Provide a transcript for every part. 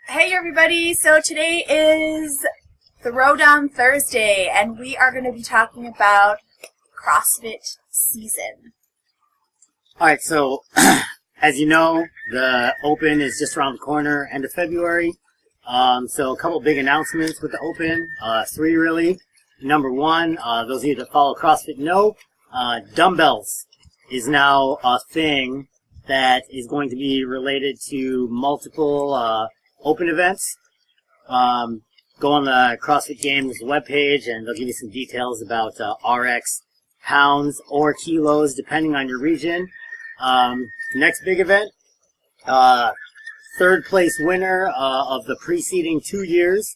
Hey everybody, so today is Throwdown Thursday and we are going to be talking about CrossFit season. Alright, so as you know, the Open is just around the corner, end of February. So a couple big announcements with the Open, three really. Number one, those of you that follow CrossFit know, dumbbells is now a thing that is going to be related to multiple Open events. Go on the CrossFit Games webpage and they'll give you some details about RX pounds or kilos depending on your region. Next big event, third place winner of the preceding 2 years,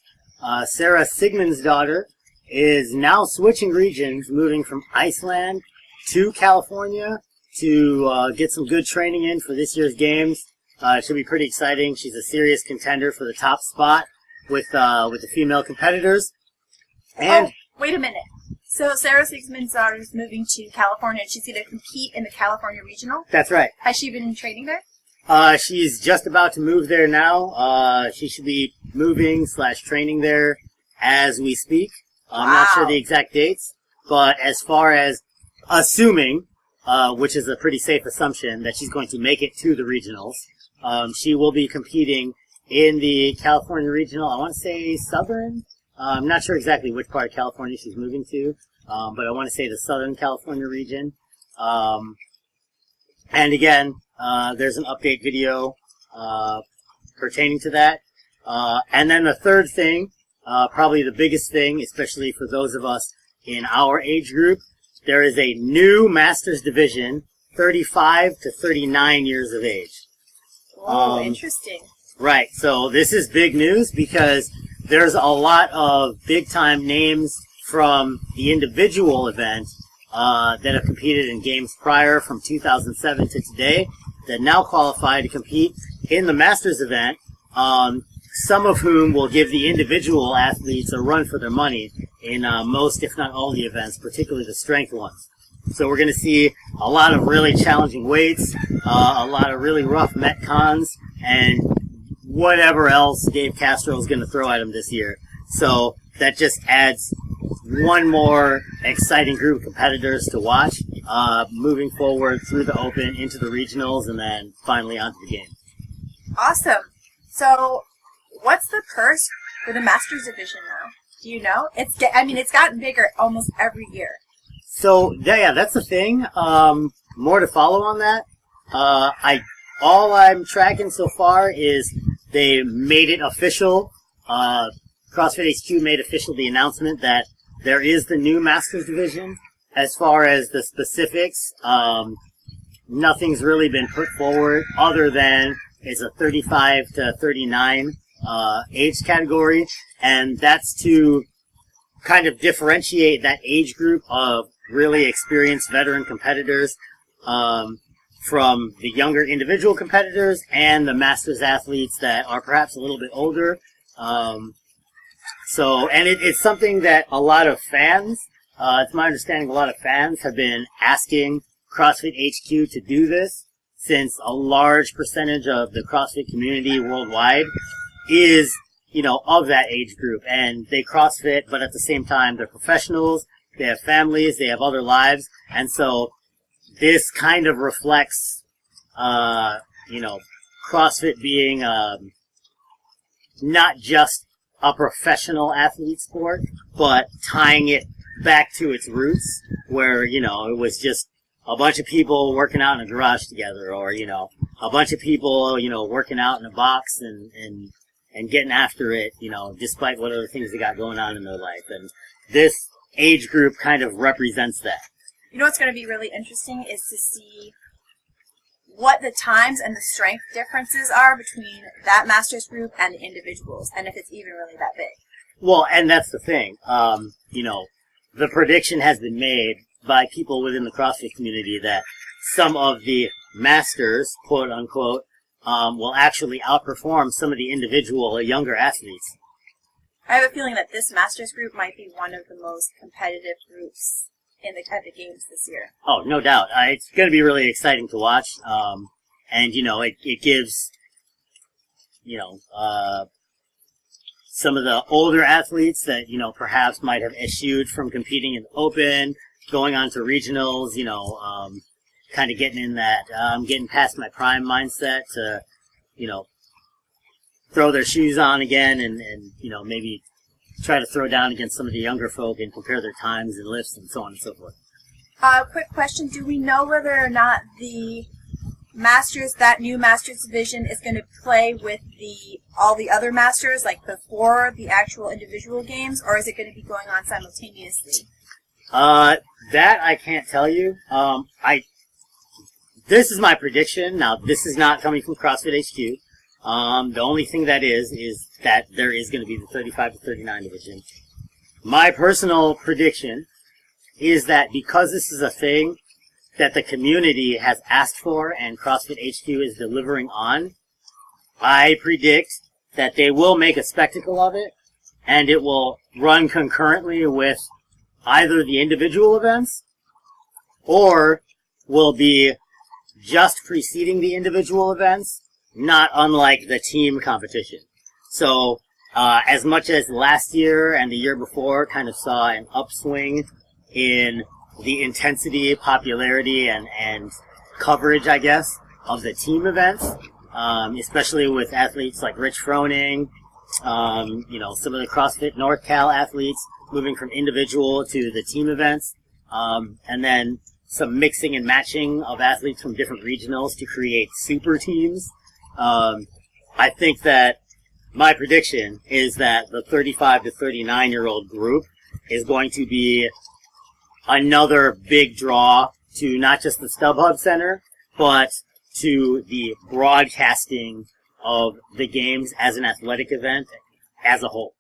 Sara Sigmundsdottir, is now switching regions, moving from Iceland to California to get some good training in for this year's games. It should be pretty exciting. She's a serious contender for the top spot with the female competitors. And wait a minute. So Sara Sigmundsdottir is moving to California and she's going to compete in the California Regional? That's right. Has she been training there? She's just about to move there now. She should be moving / training there as we speak. I'm not sure the exact dates, but as far as assuming, which is a pretty safe assumption, that she's going to make it to the regionals, she will be competing in the California Regional. I want to say Southern. I'm not sure exactly which part of California she's moving to, but I want to say the Southern California region. And again, there's an update video pertaining to that. And then the third thing, probably the biggest thing, especially for those of us in our age group, there is a new Masters division, 35 to 39 years of age. Oh, interesting. Right, so this is big news because there's a lot of big-time names from the individual event that have competed in games prior from 2007 to today that now qualify to compete in the Masters event, some of whom will give the individual athletes a run for their money in most, if not all, the events, particularly the strength ones. So we're going to see a lot of really challenging weights, a lot of really rough metcons, and whatever else Dave Castro is going to throw at him this year. So that just adds one more exciting group of competitors to watch, moving forward through the Open into the regionals and then finally onto the game. Awesome. So what's the purse for the Masters division now? Do you know? It's gotten bigger almost every year. So yeah, that's the thing. More to follow on that. All I'm tracking so far is they made it official. CrossFit HQ made official the announcement that there is the new Masters division. As far as the specifics, nothing's really been put forward other than it's a 35 to 39 age category, and that's to kind of differentiate that age group of really experienced veteran competitors from the younger individual competitors and the Masters athletes that are perhaps a little bit older. It's something that a lot of fans, it's my understanding a lot of fans have been asking CrossFit HQ to do this, since a large percentage of the CrossFit community worldwide is, of that age group. And they CrossFit, but at the same time, they're professionals, they have families, they have other lives. And so this kind of reflects, CrossFit being not just a professional athlete sport, but tying it back to its roots, where, it was just a bunch of people working out in a garage together, or, a bunch of people, working out in a box and getting after it, despite what other things they got going on in their life. And this age group kind of represents that. You know what's going to be really interesting is to see what the times and the strength differences are between that Masters group and the individuals, and if it's even really that big. Well, and that's the thing. The prediction has been made by people within the CrossFit community that some of the Masters, quote unquote, will actually outperform some of the individual younger athletes. I have a feeling that this Masters group might be one of the most competitive groups at the games this year. Oh, no doubt. It's going to be really exciting to watch. And, it gives, some of the older athletes that, perhaps might have eschewed from competing in the Open, going on to regionals, kind of getting in that, getting past my prime mindset to, throw their shoes on again and maybe try to throw down against some of the younger folk and compare their times and lifts and so on and so forth. Quick question. Do we know whether or not the Masters, that new Masters division, is going to play with all the other Masters, like before the actual individual games, or is it going to be going on simultaneously? That I can't tell you. This is my prediction. Now, this is not coming from CrossFit HQ. The only thing that is that there is going to be the 35 to 39 division. My personal prediction is that because this is a thing that the community has asked for and CrossFit HQ is delivering on, I predict that they will make a spectacle of it, and it will run concurrently with either the individual events or will be just preceding the individual events, not unlike the team competition. So, as much as last year and the year before kind of saw an upswing in the intensity, popularity, and coverage, I guess, of the team events, especially with athletes like Rich Froning, some of the CrossFit North Cal athletes moving from individual to the team events, and then some mixing and matching of athletes from different regionals to create super teams. I think that my prediction is that the 35 to 39-year-old group is going to be another big draw to not just the StubHub Center, but to the broadcasting of the games as an athletic event as a whole.